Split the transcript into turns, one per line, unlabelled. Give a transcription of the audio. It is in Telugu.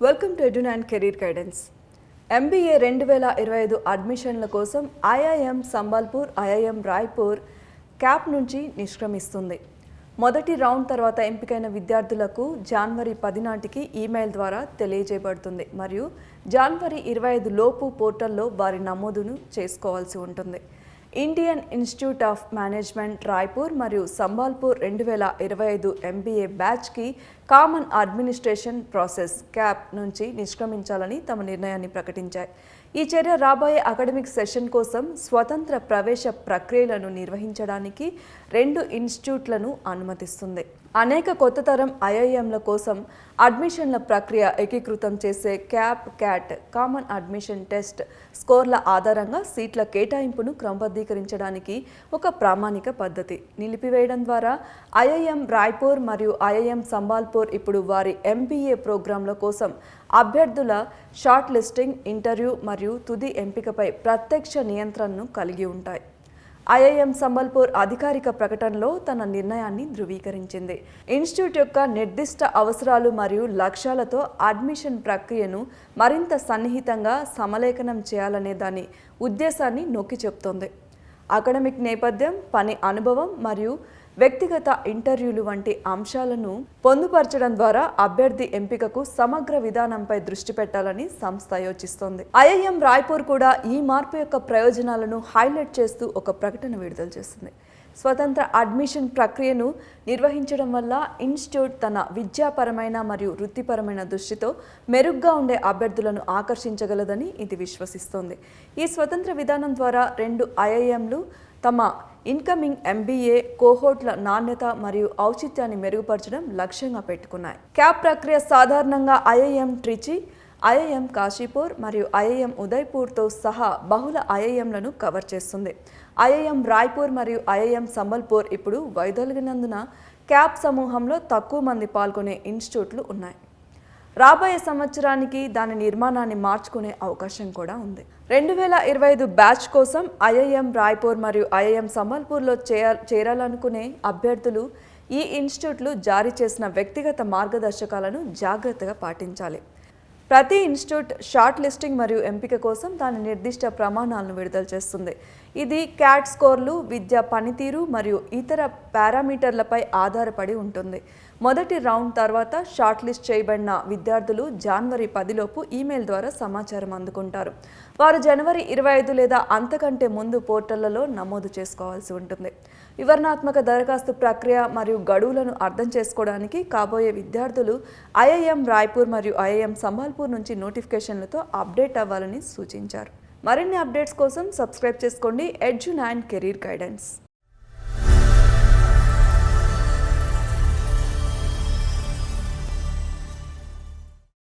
Welcome to Edun career guidance. MBA 2025 అడ్మిషన్ల కోసం IIM Sambalpur, IIM Raipur CAP నుంచి నిష్క్రమిస్తుంది. మొదటి రౌండ్ తర్వాత ఎంపికైన విద్యార్థులకు జనవరి 10 నాటికి ఈమెయిల్ ద్వారా తెలియజేయబడుతుంది మరియు జనవరి 25 లోపు పోర్టల్లో వారి నమోదును చేసుకోవాల్సి ఉంటుంది. Indian Institute of Management Raipur మరియు సంబల్పూర్ 2025 MBA బ్యాచ్కి కామన్ అడ్మినిస్ట్రేషన్ ప్రాసెస్ క్యాప్ నుంచి నిష్క్రమించాలని తమ నిర్ణయాన్ని ప్రకటించాయి. ఈ చర్య రాబోయే అకాడమిక్ సెషన్ కోసం స్వతంత్ర ప్రవేశ ప్రక్రియలను నిర్వహించడానికి 2 ఇన్స్టిట్యూట్లను అనుమతిస్తుంది. అనేక కొత్త తరం IIMల కోసం అడ్మిషన్ల ప్రక్రియ ఏకీకృతం చేసే క్యాట్ కామన్ అడ్మిషన్ టెస్ట్ స్కోర్ల ఆధారంగా సీట్ల కేటాయింపును క్రమబద్ధీకరించడానికి ఒక ప్రామాణిక పద్ధతి. నిలిపివేయడం ద్వారా IIM రాయ్పూర్ మరియు IIM సంబల్పూర్ ఇప్పుడు వారి MBA ప్రోగ్రాంల కోసం అభ్యర్థుల షార్ట్ లిస్టింగ్, ఇంటర్వ్యూ మరియు తుది ఎంపికపై ప్రత్యక్ష నియంత్రణను కలిగి ఉంటాయి. IIM సంబల్పూర్ అధికారిక ప్రకటనలో తన నిర్ణయాన్ని ధృవీకరించింది. ఇన్స్టిట్యూట్ యొక్క నిర్దిష్ట అవసరాలు మరియు లక్ష్యాలతో అడ్మిషన్ ప్రక్రియను మరింత సన్నిహితంగా సమలేఖనం చేయాలనే దాని ఉద్దేశాన్ని నొక్కి చెప్తోంది. అకాడమిక్ నేపథ్యం, పని అనుభవం మరియు వ్యక్తిగత ఇంటర్వ్యూలు వంటి అంశాలను పొందుపరచడం ద్వారా అభ్యర్థి ఎంపికకు సమగ్ర విధానంపై దృష్టి పెట్టాలని సంస్థ యోచిస్తోంది. IIM రాయ్పూర్ కూడా ఈ మార్పు యొక్క ప్రయోజనాలను హైలైట్ చేస్తూ ఒక ప్రకటన విడుదల చేస్తుంది. స్వతంత్ర అడ్మిషన్ ప్రక్రియను నిర్వహించడం వల్ల ఇన్స్టిట్యూట్ తన విద్యాపరమైన మరియు వృత్తిపరమైన దృష్టితో మెరుగ్గా ఉండే అభ్యర్థులను ఆకర్షించగలదని ఇది విశ్వసిస్తోంది. ఈ స్వతంత్ర విధానం ద్వారా 2 IIMలు తమ ఇన్కమింగ్ MBA కోహోర్ట్ల నాణ్యత మరియు ఔచిత్యాన్ని మెరుగుపరచడం లక్ష్యంగా పెట్టుకున్నాయి. క్యాప్ ప్రక్రియ సాధారణంగా IIM ట్రిచి, IIM కాశీపూర్ మరియు IIM ఉదయ్పూర్తో సహా బహుళ IIMలను కవర్ చేస్తుంది. IIM రాయ్పూర్ మరియు IIM సంబల్పూర్ ఇప్పుడు వైదొలిగినందున క్యాప్ సమూహంలో తక్కువ మంది పాల్గొనే ఇన్స్టిట్యూట్లు ఉన్నాయి. రాబోయే సంవత్సరానికి దాని నిర్మాణాన్ని మార్చుకునే అవకాశం కూడా ఉంది. 2025 బ్యాచ్ కోసం IIM రాయ్పూర్ మరియు IIM సంబల్పూర్లో చేరాలనుకునే అభ్యర్థులు ఈ ఇన్స్టిట్యూట్లు జారీ చేసిన వ్యక్తిగత మార్గదర్శకాలను జాగ్రత్తగా పాటించాలి. ప్రతి ఇన్స్టిట్యూట్ షార్ట్ లిస్టింగ్ మరియు ఎంపిక కోసం దాని నిర్దిష్ట ప్రమాణాలను విడుదల చేస్తుంది. ఇది క్యాట్ స్కోర్లు, విద్యా పనితీరు మరియు ఇతర పారామీటర్లపై ఆధారపడి ఉంటుంది. మొదటి రౌండ్ తర్వాత షార్ట్ లిస్ట్ చేయబడిన విద్యార్థులు జనవరి 10 లోపు ఈమెయిల్ ద్వారా సమాచారం అందుకుంటారు. వారు జనవరి 25 లేదా అంతకంటే ముందు పోర్టళ్లలో నమోదు చేసుకోవాల్సి ఉంటుంది. వివరణాత్మక దరఖాస్తు ప్రక్రియ మరియు గడువులను అర్థం చేసుకోవడానికి కాబోయే విద్యార్థులు IIM రాయ్పూర్ మరియు IIM సంబల్పూర్ నుంచి నోటిఫికేషన్లతో అప్డేట్ అవ్వాలని సూచించారు. మరిన్ని అప్డేట్స్ కోసం సబ్స్క్రైబ్ చేసుకోండి ఎడ్యున్ కెరీర్ గైడెన్స్.